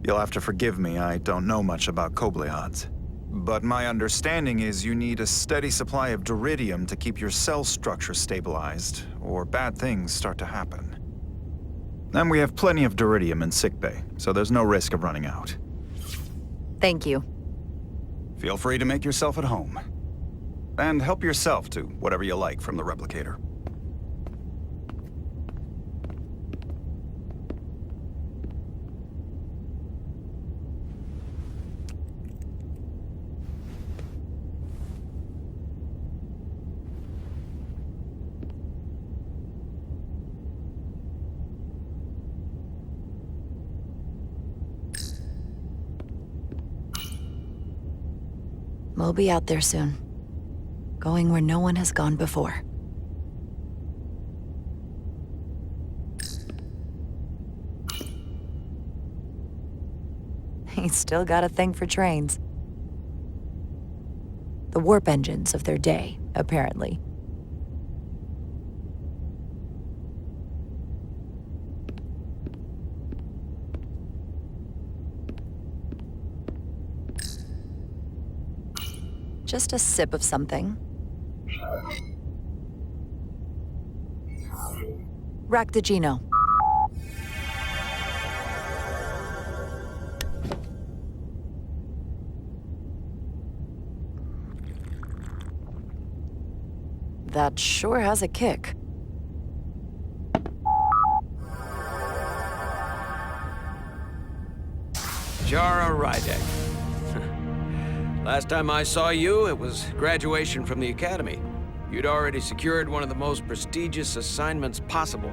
You'll have to forgive me, I don't know much about Kobleods. But my understanding is you need a steady supply of duridium to keep your cell structure stabilized, or bad things start to happen. And we have plenty of duridium in sickbay, so there's no risk of running out. Thank you. Feel free to make yourself at home. And help yourself to whatever you like from the replicator. We'll be out there soon. Going where no one has gone before. He's still got a thing for trains. The warp engines of their day, apparently. Just a sip of something. Rack the Geno. That sure has a kick. Jara Rydek. Last time I saw you, it was graduation from the Academy. You'd already secured one of the most prestigious assignments possible.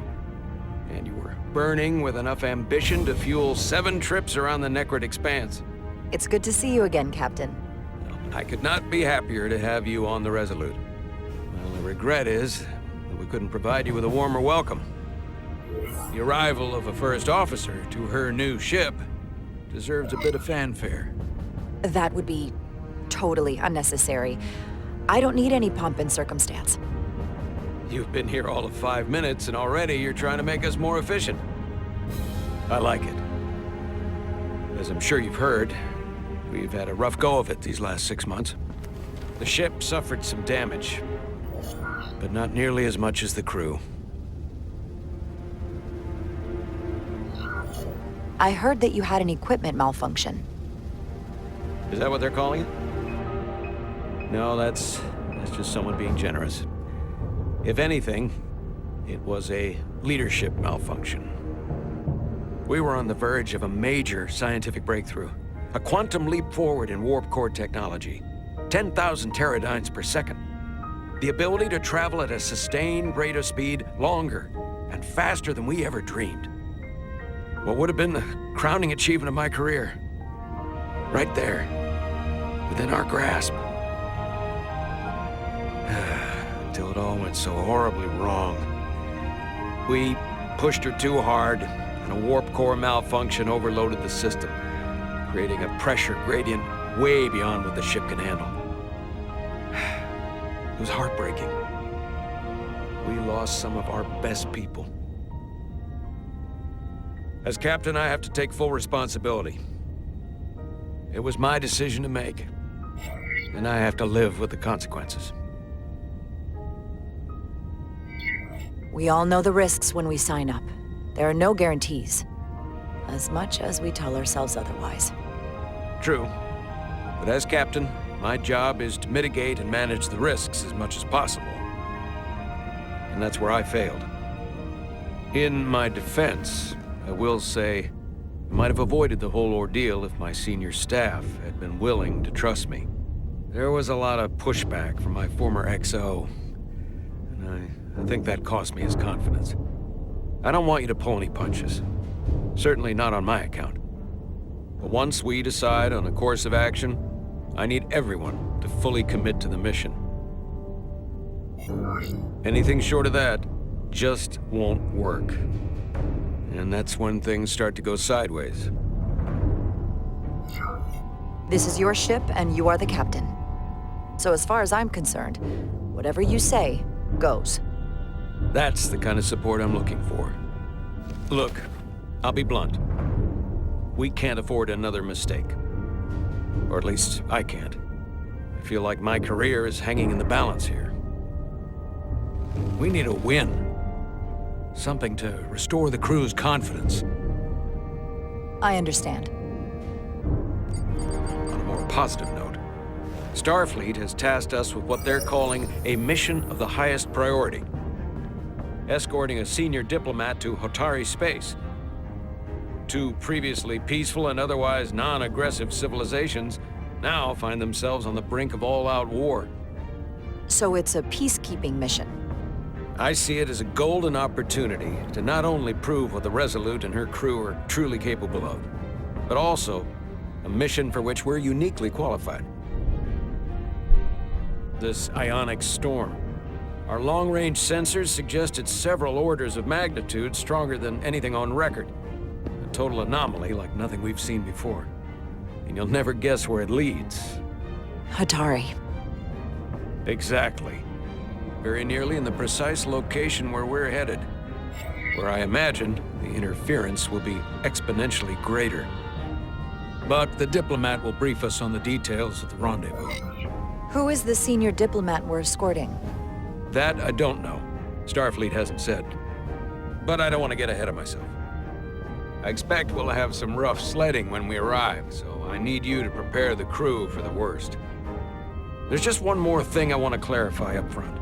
And you were burning with enough ambition to fuel 7 trips around the Necrid Expanse. It's good to see you again, Captain. I could not be happier to have you on the Resolute. My only regret is that we couldn't provide you with a warmer welcome. The arrival of a first officer to her new ship deserves a bit of fanfare. That would be totally unnecessary. I don't need any pomp and circumstance. You've been here all of 5 minutes, and already you're trying to make us more efficient. I like it. As I'm sure you've heard, we've had a rough go of it these last 6 months. The ship suffered some damage, but not nearly as much as the crew. I heard that you had an equipment malfunction. Is that what they're calling it? No, that's just someone being generous. If anything, it was a leadership malfunction. We were on the verge of a major scientific breakthrough. A quantum leap forward in warp core technology. 10,000 teradynes per second. The ability to travel at a sustained rate of speed longer and faster than we ever dreamed. What would have been the crowning achievement of my career. Right there, within our grasp. Until it all went so horribly wrong. We pushed her too hard, and a warp core malfunction overloaded the system, creating a pressure gradient way beyond what the ship can handle. It was heartbreaking. We lost some of our best people. As captain, I have to take full responsibility. It was my decision to make, and I have to live with the consequences. We all know the risks when we sign up. There are no guarantees. As much as we tell ourselves otherwise. True. But as captain, my job is to mitigate and manage the risks as much as possible. And that's where I failed. In my defense, I will say, I might have avoided the whole ordeal if my senior staff had been willing to trust me. There was a lot of pushback from my former XO, and I think that cost me his confidence. I don't want you to pull any punches. Certainly not on my account. But once we decide on a course of action, I need everyone to fully commit to the mission. Anything short of that just won't work. And that's when things start to go sideways. This is your ship, and you are the captain. So as far as I'm concerned, whatever you say, goes. That's the kind of support I'm looking for. Look, I'll be blunt. We can't afford another mistake. Or at least, I can't. I feel like my career is hanging in the balance here. We need a win. Something to restore the crew's confidence. I understand. On a more positive note, Starfleet has tasked us with what they're calling a mission of the highest priority. Escorting a senior diplomat to Hotari space. Two previously peaceful and otherwise non-aggressive civilizations now find themselves on the brink of all-out war. So it's a peacekeeping mission. I see it as a golden opportunity to not only prove what the Resolute and her crew are truly capable of, but also a mission for which we're uniquely qualified. This ionic storm. Our long-range sensors suggest it's several orders of magnitude stronger than anything on record. A total anomaly like nothing we've seen before. And you'll never guess where it leads. Hatari. Exactly. Very nearly in the precise location where we're headed. Where I imagine the interference will be exponentially greater. But the diplomat will brief us on the details of the rendezvous. Who is the senior diplomat we're escorting? That I don't know. Starfleet hasn't said. But I don't want to get ahead of myself. I expect we'll have some rough sledding when we arrive, so I need you to prepare the crew for the worst. There's just one more thing I want to clarify up front.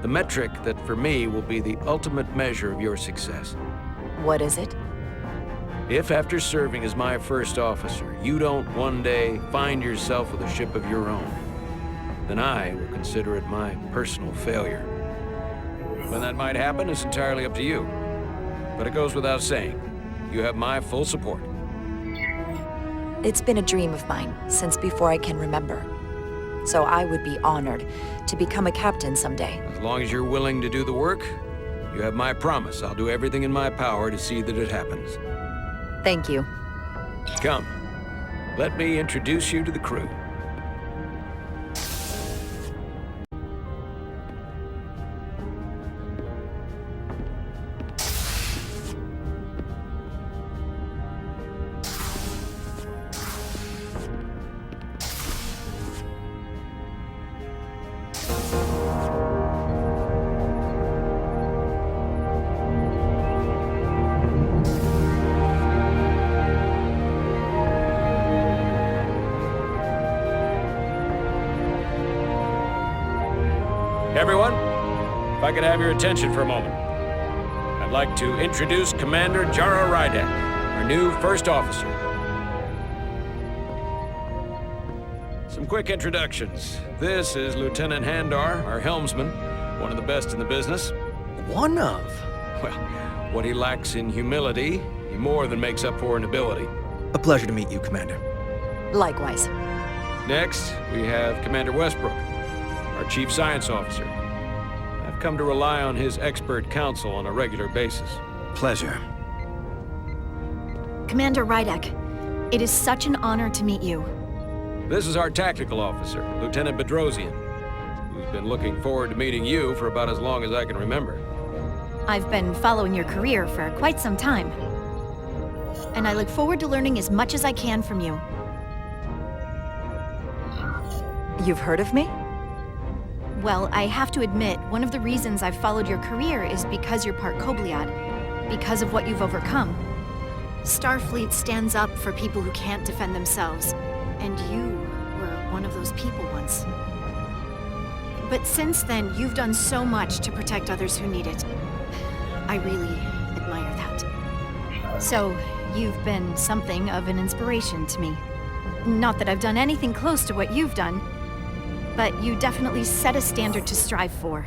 The metric that, for me, will be the ultimate measure of your success. What is it? If, after serving as my first officer, you don't one day find yourself with a ship of your own, then I will consider it my personal failure. When that might happen is entirely up to you. But it goes without saying, you have my full support. It's been a dream of mine since before I can remember. So I would be honored to become a captain someday. As long as you're willing to do the work, you have my promise. I'll do everything in my power to see that it happens. Thank you. Come, let me introduce you to the crew. Everyone, if I could have your attention for a moment. I'd like to introduce Commander Jara Rydek, our new first officer. Some quick introductions. This is Lieutenant Handar, our helmsman, one of the best in the business. One of? Well, what he lacks in humility, he more than makes up for in ability. A pleasure to meet you, Commander. Likewise. Next, we have Commander Westbrook, our Chief Science Officer. I've come to rely on his expert counsel on a regular basis. Pleasure. Commander Rydek, it is such an honor to meet you. This is our Tactical Officer, Lieutenant Bedrosian, who's been looking forward to meeting you for about as long as I can remember. I've been following your career for quite some time. And I look forward to learning as much as I can from you. You've heard of me? Well, I have to admit, one of the reasons I've followed your career is because you're part Kobliad, because of what you've overcome. Starfleet stands up for people who can't defend themselves, and you were one of those people once. But since then, you've done so much to protect others who need it. I really admire that. So, you've been something of an inspiration to me. Not that I've done anything close to what you've done, but you definitely set a standard to strive for.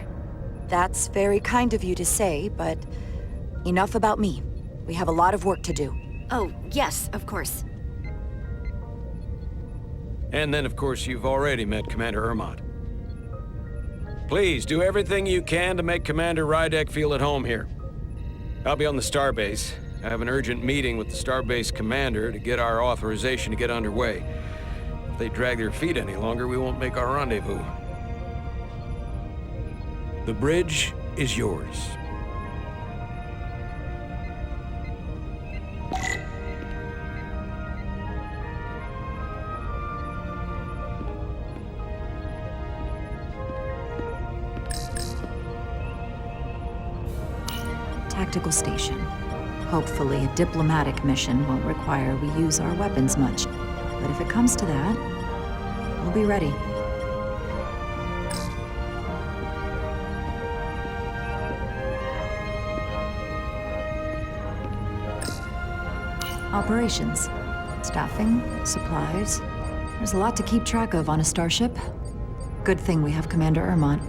That's very kind of you to say, but enough about me. We have a lot of work to do. Oh, yes, of course. And then, of course, you've already met Commander Ermont. Please, do everything you can to make Commander Rydek feel at home here. I'll be on the starbase. I have an urgent meeting with the starbase commander to get our authorization to get underway. If they drag their feet any longer, we won't make our rendezvous. The bridge is yours. tactical station. Hopefully, a diplomatic mission won't require we use our weapons much. But if it comes to that, we'll be ready. Operations. Staffing, supplies. There's a lot to keep track of on a starship. Good thing we have Commander Ermont.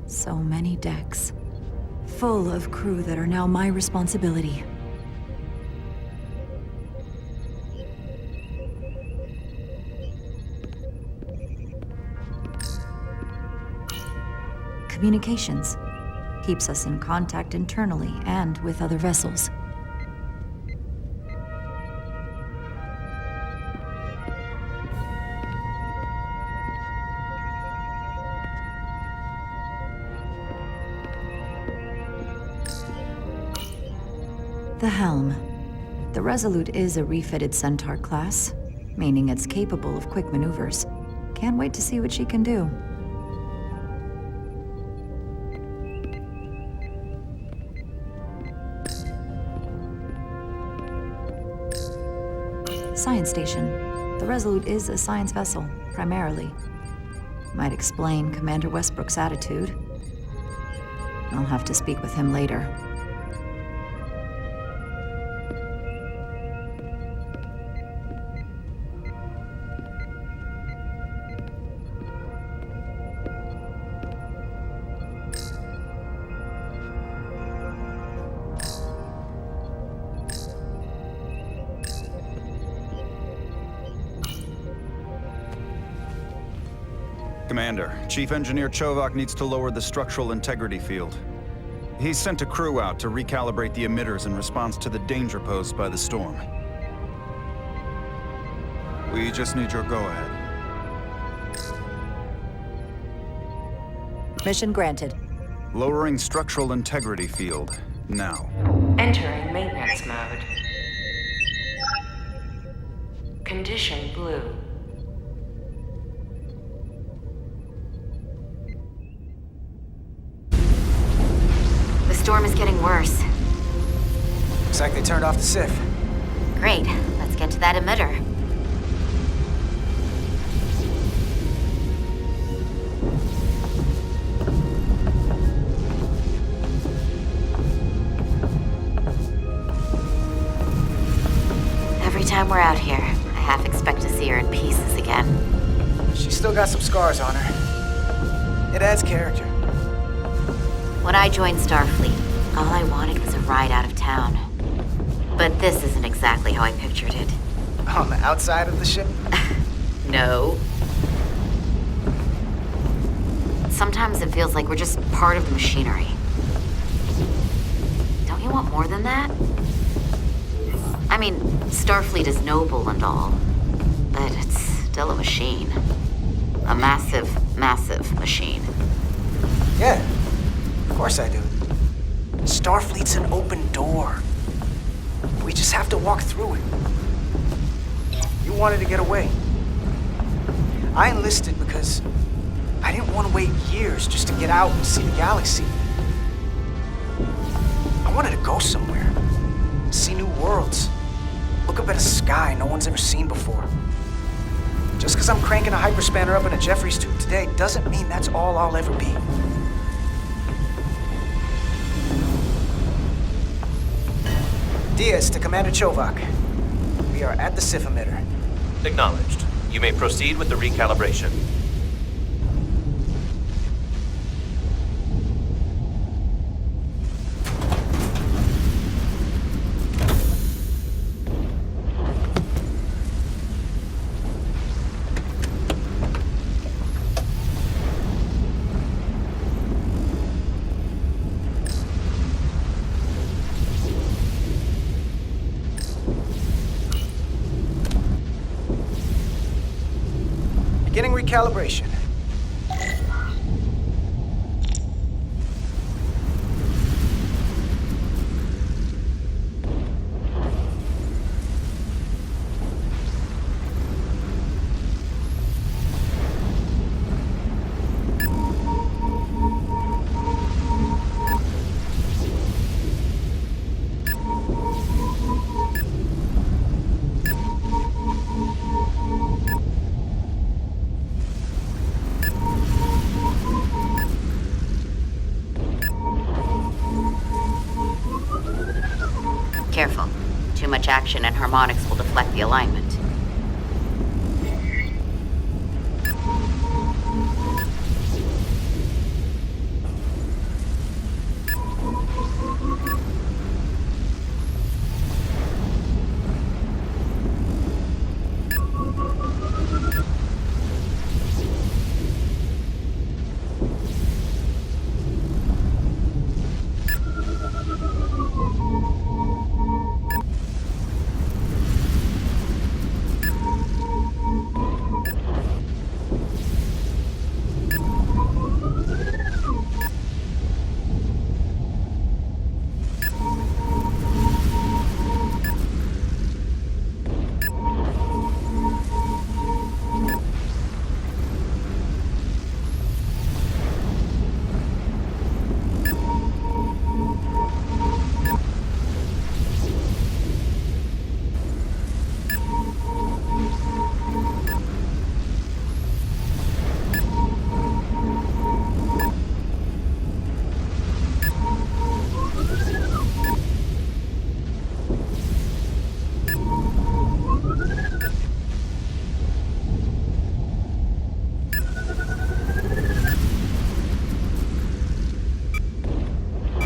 So many decks. Full of crew that are now my responsibility. Communications. Keeps us in contact internally and with other vessels. The helm. The Resolute is a refitted Centaur class, meaning it's capable of quick maneuvers. Can't wait to see what she can do. Science station. The Resolute is a science vessel, primarily. Might explain Commander Westbrook's attitude. I'll have to speak with him later. Commander, Chief Engineer Chovak needs to lower the structural integrity field. He's sent a crew out to recalibrate the emitters in response to the danger posed by the storm. We just need your go-ahead. Mission granted. Lowering structural integrity field, now. Entering maintenance mode. Condition blue. The storm is getting worse. Looks like they turned off the SIF. Great. Let's get to that emitter. Every time we're out here, I half expect to see her in pieces again. She's still got some scars on her. It adds character. When I joined Starfleet, all I wanted was a ride out of town. But this isn't exactly how I pictured it. On the outside of the ship? No. Sometimes it feels like we're just part of the machinery. Don't you want more than that? I mean, Starfleet is noble and all, but it's still a machine. A massive, massive machine. Yeah, of course I do. Starfleet's an open door. We just have to walk through it. You wanted to get away. I enlisted because I didn't want to wait years just to get out and see the galaxy. I wanted to go somewhere, see new worlds, look up at a sky no one's ever seen before. Just because I'm cranking a hyperspanner up in a Jeffries tube today doesn't mean that's all I'll ever be. Diaz to Commander Chovak. We are at the SIF emitter. Acknowledged. You may proceed with the recalibration. Beginning recalibration. Careful. Too much action and harmonics will deflect the alignment.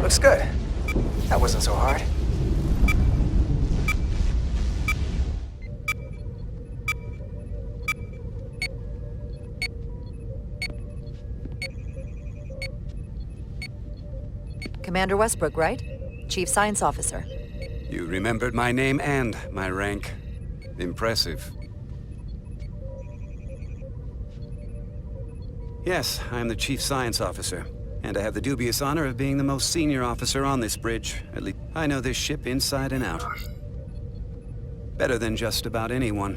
Looks good. That wasn't so hard. Commander Westbrook, right? Chief Science Officer. You remembered my name and my rank. Impressive. Yes, I'm the Chief Science Officer, and I have the dubious honor of being the most senior officer on this bridge. At least I know this ship inside and out. Better than just about anyone.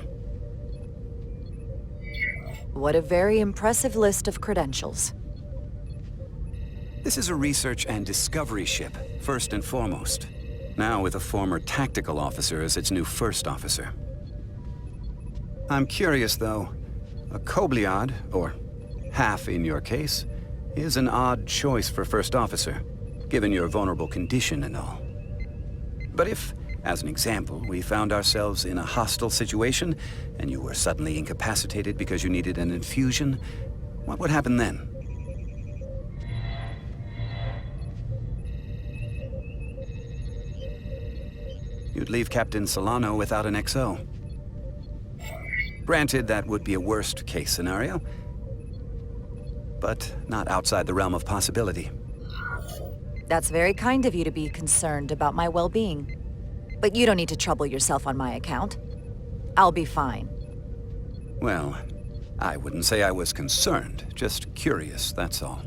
What a very impressive list of credentials. This is a research and discovery ship, first and foremost. Now with a former tactical officer as its new first officer. I'm curious, though. A Kobliad, or half in your case, is an odd choice for first officer, given your vulnerable condition and all. But if, as an example, we found ourselves in a hostile situation, and you were suddenly incapacitated because you needed an infusion, what would happen then? You'd leave Captain Solano without an XO. Granted, that would be a worst-case scenario, but not outside the realm of possibility. That's very kind of you to be concerned about my well-being. But you don't need to trouble yourself on my account. I'll be fine. Well, I wouldn't say I was concerned, just curious, that's all.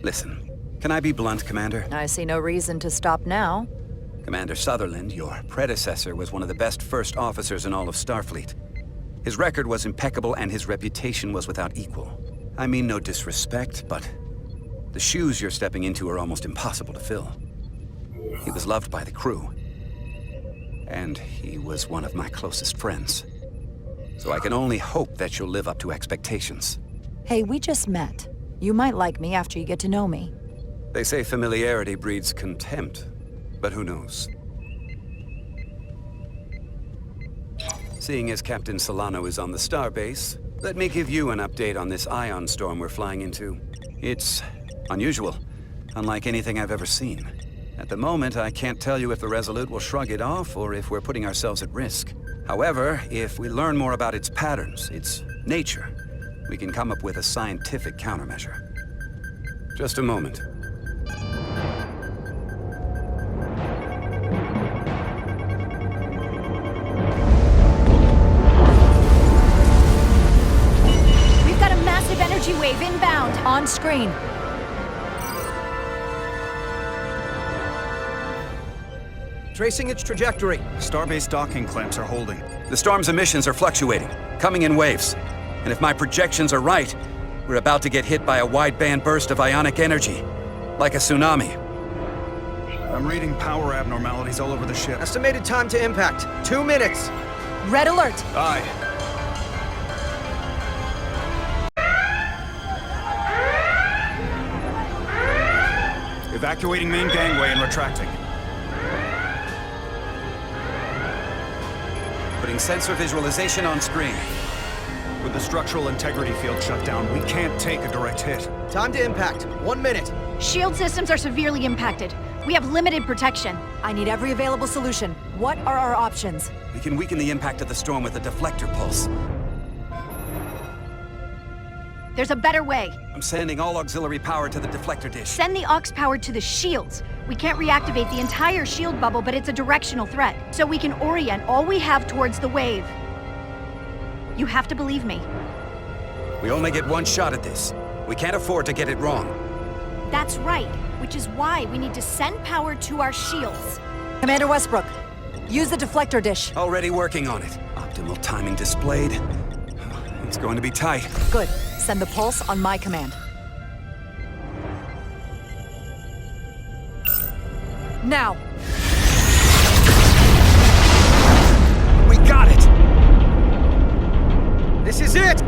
Listen, can I be blunt, Commander? I see no reason to stop now. Commander Sutherland, your predecessor, was one of the best first officers in all of Starfleet. His record was impeccable and his reputation was without equal. I mean no disrespect, but the shoes you're stepping into are almost impossible to fill. He was loved by the crew, and he was one of my closest friends. So I can only hope that you'll live up to expectations. Hey, we just met. You might like me after you get to know me. They say familiarity breeds contempt, but who knows? Seeing as Captain Solano is on the starbase, let me give you an update on this ion storm we're flying into. It's unusual, unlike anything I've ever seen. At the moment, I can't tell you if the Resolute will shrug it off or if we're putting ourselves at risk. However, if we learn more about its patterns, its nature, we can come up with a scientific countermeasure. Just a moment. We've got a massive energy wave inbound. On screen. Tracing its trajectory. Starbase docking clamps are holding. The storm's emissions are fluctuating, coming in waves. And if my projections are right, we're about to get hit by a wideband burst of ionic energy, like a tsunami. I'm reading power abnormalities all over the ship. Estimated time to impact, 2 minutes. Red alert! Aye. Evacuating main gangway and retracting. Putting sensor visualization on screen. With the structural integrity field shut down, we can't take a direct hit. Time to impact. 1 minute. Shield systems are severely impacted. We have limited protection. I need every available solution. What are our options? We can weaken the impact of the storm with a deflector pulse. There's a better way. I'm sending all auxiliary power to the deflector dish. Send the aux power to the shields. We can't reactivate the entire shield bubble, but it's a directional threat, so we can orient all we have towards the wave. You have to believe me. We only get one shot at this. We can't afford to get it wrong. That's right, which is why we need to send power to our shields. Commander Westbrook, use the deflector dish. Already working on it. Optimal timing displayed. It's going to be tight. Good. Send the pulse on my command. Now! We got it! This is it!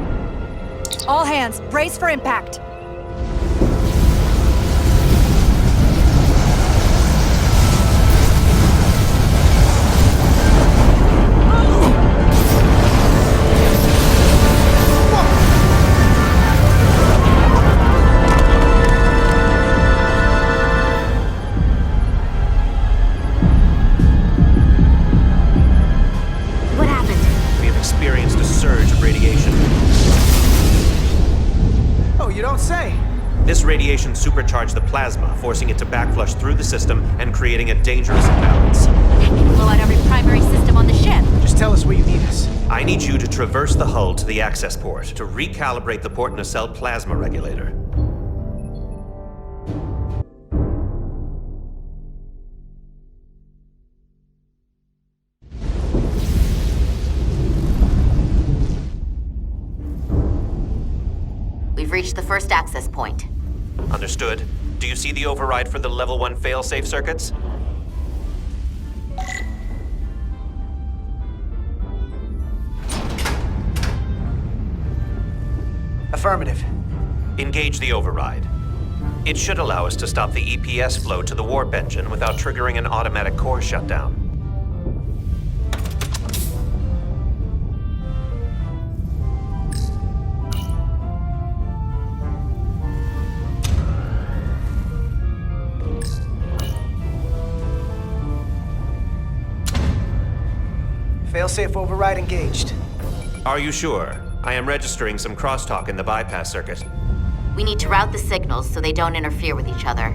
All hands, brace for impact. What happened? We have experienced a surge of radiation. Oh, you don't say. This radiation supercharged the plasma, forcing it to backflush through the system and creating a dangerous imbalance. That can blow out every primary system on the ship. Just tell us where you need us. I need you to traverse the hull to the access port to recalibrate the port nacelle plasma regulator. We've reached the first access point. Understood. Do you see the override for the level 1 failsafe circuits? Affirmative. Engage the override. It should allow us to stop the EPS flow to the warp engine without triggering an automatic core shutdown. Failsafe override engaged. Are you sure? I am registering some crosstalk in the bypass circuit. We need to route the signals so they don't interfere with each other.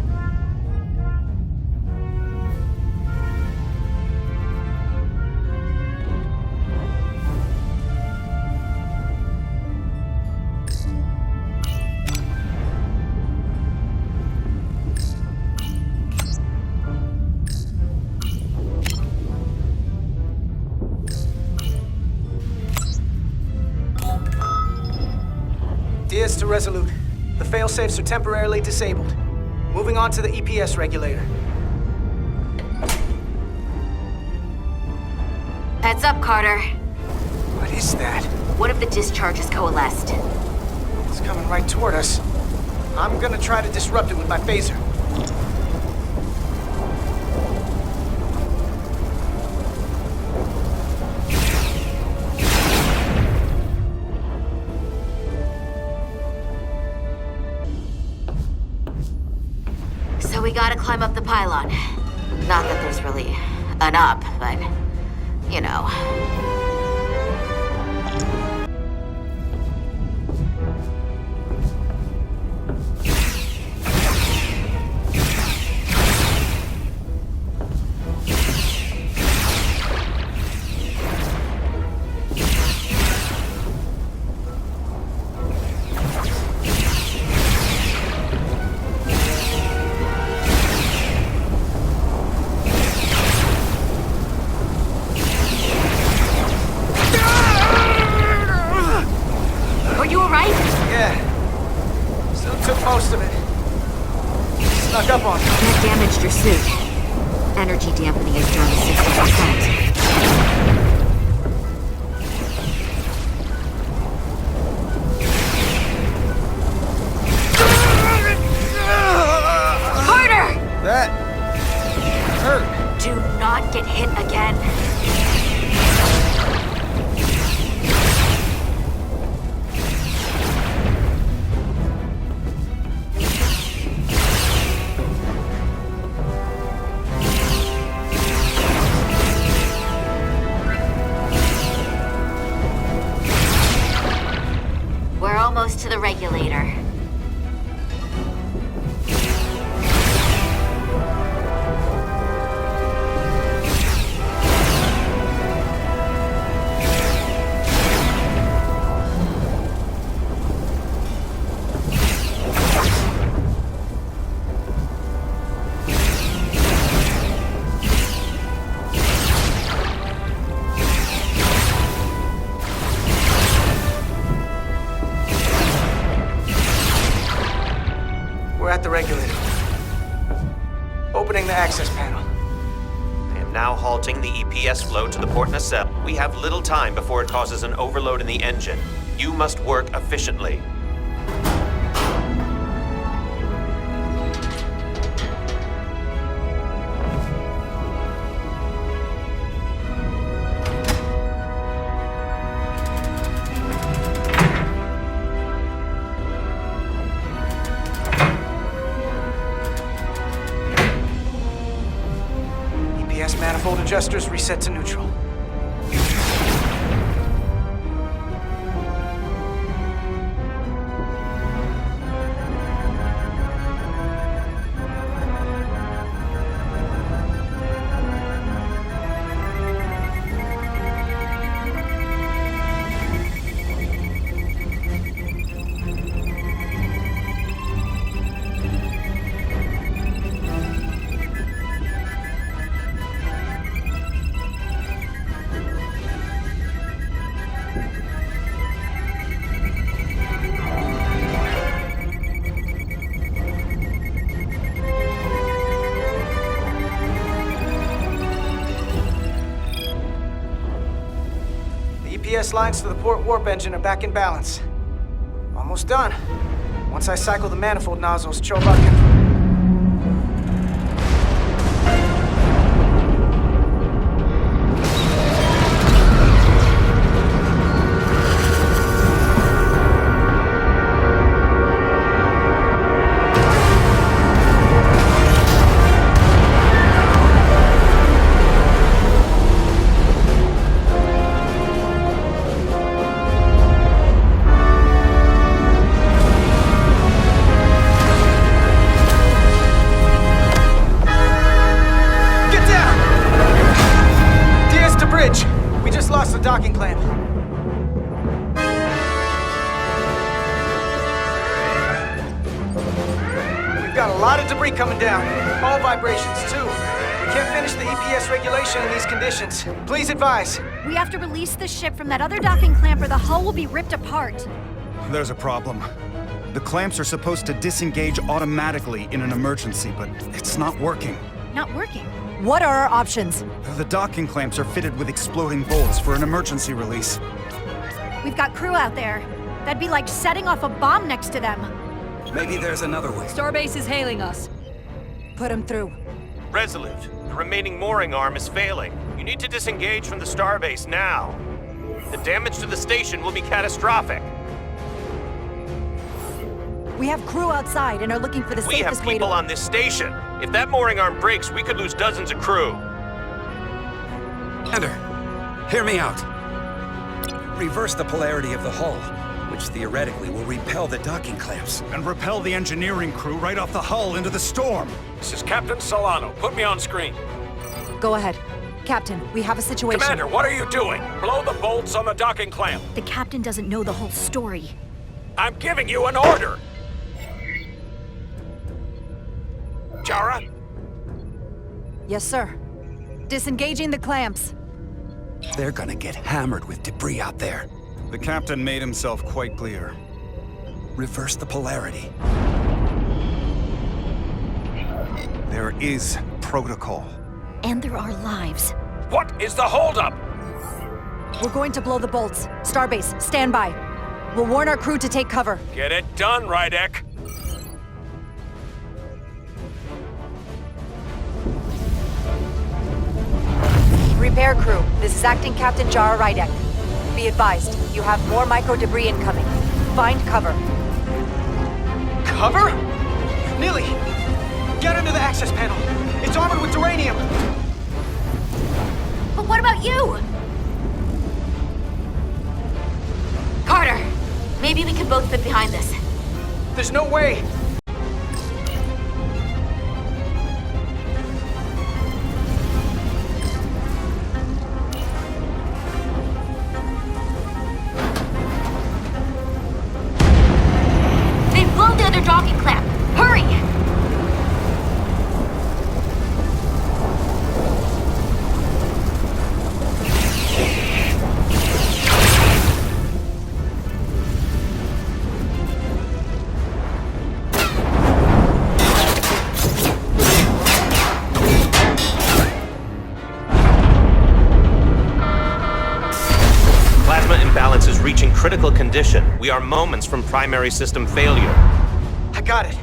Diaz to Resolute. The failsafes are temporarily disabled. Moving on to the EPS regulator. Heads up, Carter. What is that? What if the discharge is coalesced? It's coming right toward us. I'm gonna try to disrupt it with my phaser. So we gotta climb up the pylon. Not that there's really an up, but, you know. Are you alright? Yeah. Still took most of it. Snuck up on me. That damaged your suit. Energy dampening is down to 60%. Carter! regulator. Opening the access panel. I am now halting the EPS flow to the port nacelle. We have little time before it causes an overload in the engine. You must work efficiently. EPS manifold adjusters reset to neutral. EPS lines to the port warp engine are back in balance. Almost done. Once I cycle the manifold nozzles, Chobot can... lost the docking clamp. We've got a lot of debris coming down. All vibrations, too. We can't finish the EPS regulation in these conditions. Please advise. We have to release the ship from that other docking clamp or the hull will be ripped apart. There's a problem. The clamps are supposed to disengage automatically in an emergency, but it's not working. Not working? What are our options? The docking clamps are fitted with exploding bolts for an emergency release. We've got crew out there. That'd be like setting off a bomb next to them. Maybe there's another way. Starbase is hailing us. Put him through. Resolute, the remaining mooring arm is failing. You need to disengage from the starbase now. The damage to the station will be catastrophic. We have crew outside and are looking for the We have safest way to... people on this station. If that mooring arm breaks, we could lose dozens of crew. Commander, hear me out. Reverse the polarity of the hull, which theoretically will repel the docking clamps. And repel the engineering crew right off the hull into the storm. This is Captain Solano. Put me on screen. Go ahead. Captain, we have a situation. Commander, what are you doing? Blow the bolts on the docking clamp. The captain doesn't know the whole story. I'm giving you an order. Jara? Yes, sir. Disengaging the clamps. They're gonna get hammered with debris out there. The captain made himself quite clear. Reverse the polarity. There is protocol. And there are lives. What is the holdup? We're going to blow the bolts. Starbase, stand by. We'll warn our crew to take cover. Get it done, Rydek. Repair crew, this is Acting Captain Jara Rydek. Be advised, you have more micro-debris incoming. Find cover. Cover? Neely, get under the access panel. It's armored with duranium. But what about you? Carter, maybe we can both fit behind this. There's no way. They've blown the other docking clamp. Hurry! condition. We are moments from primary system failure. I got it.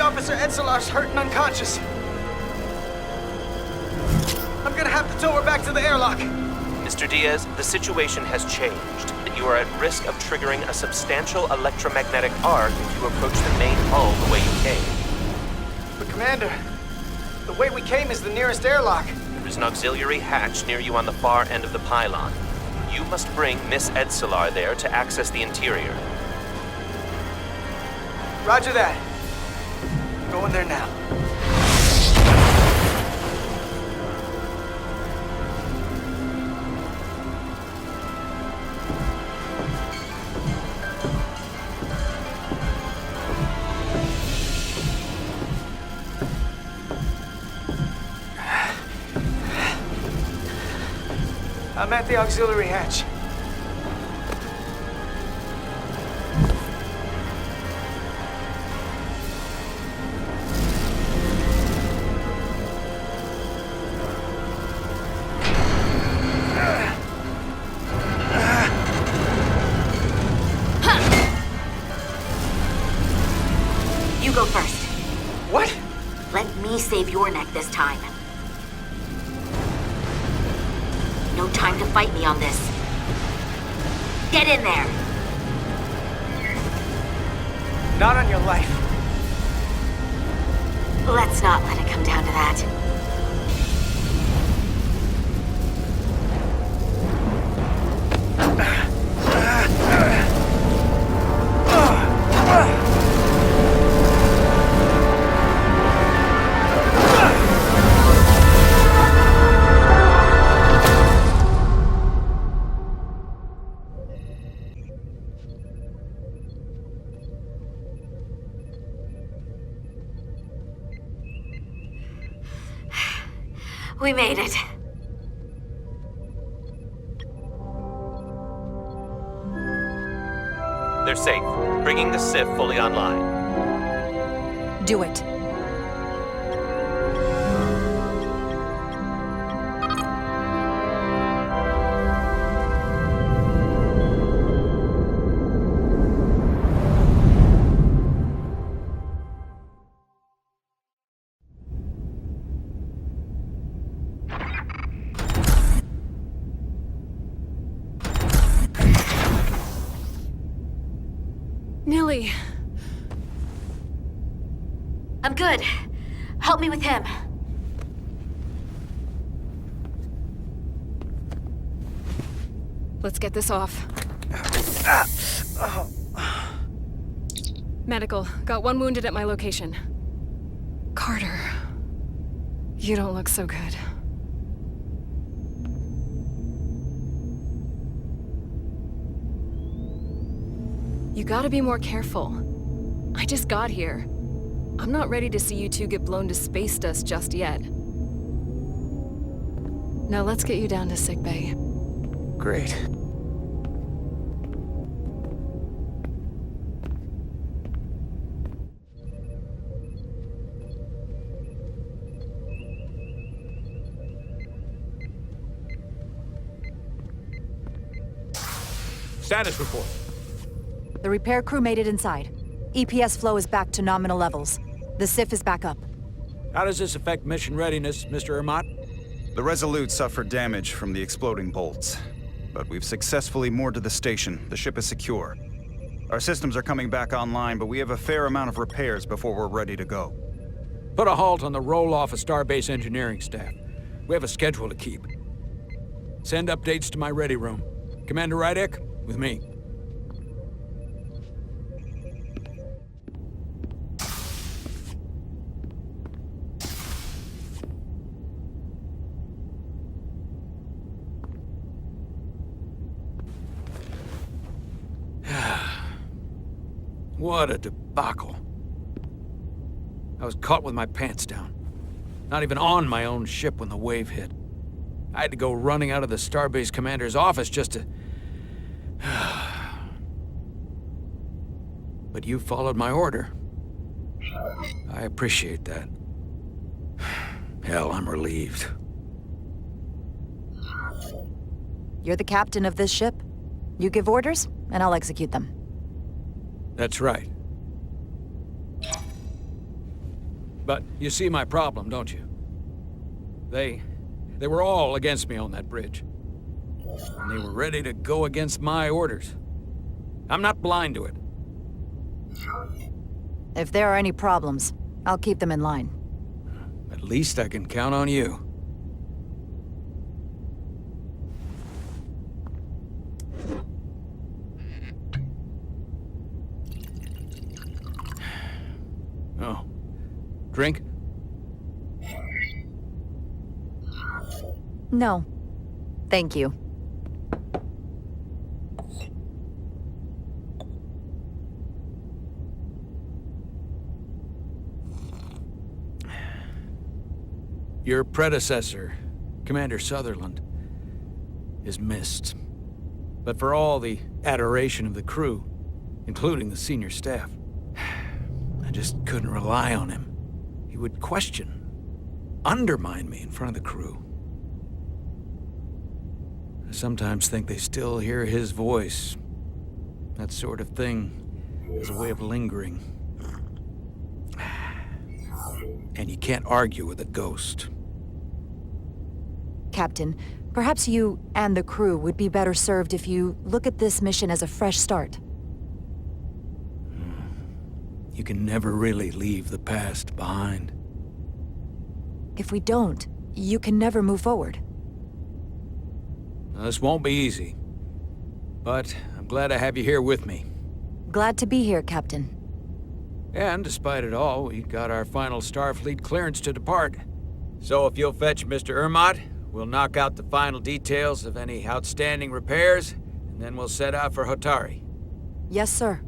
Officer Edselar's hurt and unconscious. I'm gonna have to tow her back to the airlock. Mr. Diaz, the situation has changed. You are at risk of triggering a substantial electromagnetic arc if you approach the main hull the way you came. But Commander, the way we came is the nearest airlock. There is an auxiliary hatch near you on the far end of the pylon. You must bring Miss Edselar there to access the interior. Roger that. Going there now. I'm at the auxiliary hatch. You go first. What? Let me save your neck this time. No time to fight me on this. Get in there! Not on your life. Let's not let it come down to that. We made it. They're safe, bringing the SIF fully online. Do it. Nilly. I'm good. Help me with him. Let's get this off. Medical. Got one wounded at my location. Carter. You don't look so good. You gotta be more careful. I just got here. I'm not ready to see you two get blown to space dust just yet. Now let's get you down to sickbay. Great. Status report. The repair crew made it inside. EPS flow is back to nominal levels. The SIF is back up. How does this affect mission readiness, Mr. Ermot? The Resolute suffered damage from the exploding bolts. But we've successfully moored to the station. The ship is secure. Our systems are coming back online, but we have a fair amount of repairs before we're ready to go. Put a halt on the roll-off of Starbase engineering staff. We have a schedule to keep. Send updates to my ready room. Commander Rydek, with me. What a debacle. I was caught with my pants down. Not even on my own ship when the wave hit. I had to go running out of the Starbase commander's office just to... But you followed my order. I appreciate that. Hell, I'm relieved. You're the captain of this ship. You give orders, and I'll execute them. That's right. But you see my problem, don't you? They were all against me on that bridge. And they were ready to go against my orders. I'm not blind to it. If there are any problems, I'll keep them in line. At least I can count on you. Oh. Drink? No. Thank you. Your predecessor, Commander Sutherland, is missed. But for all the adoration of the crew, including the senior staff, I just couldn't rely on him. He would question, undermine me in front of the crew. I sometimes think they still hear his voice. That sort of thing is a way of lingering. And you can't argue with a ghost. Captain, perhaps you and the crew would be better served if you look at this mission as a fresh start. You can never really leave the past behind. If we don't, you can never move forward. Now, this won't be easy. But I'm glad I have you here with me. Glad to be here, Captain. And despite it all, we got our final Starfleet clearance to depart. So if you'll fetch Mr. Ermot, we'll knock out the final details of any outstanding repairs, and then we'll set out for Hotari. Yes, sir.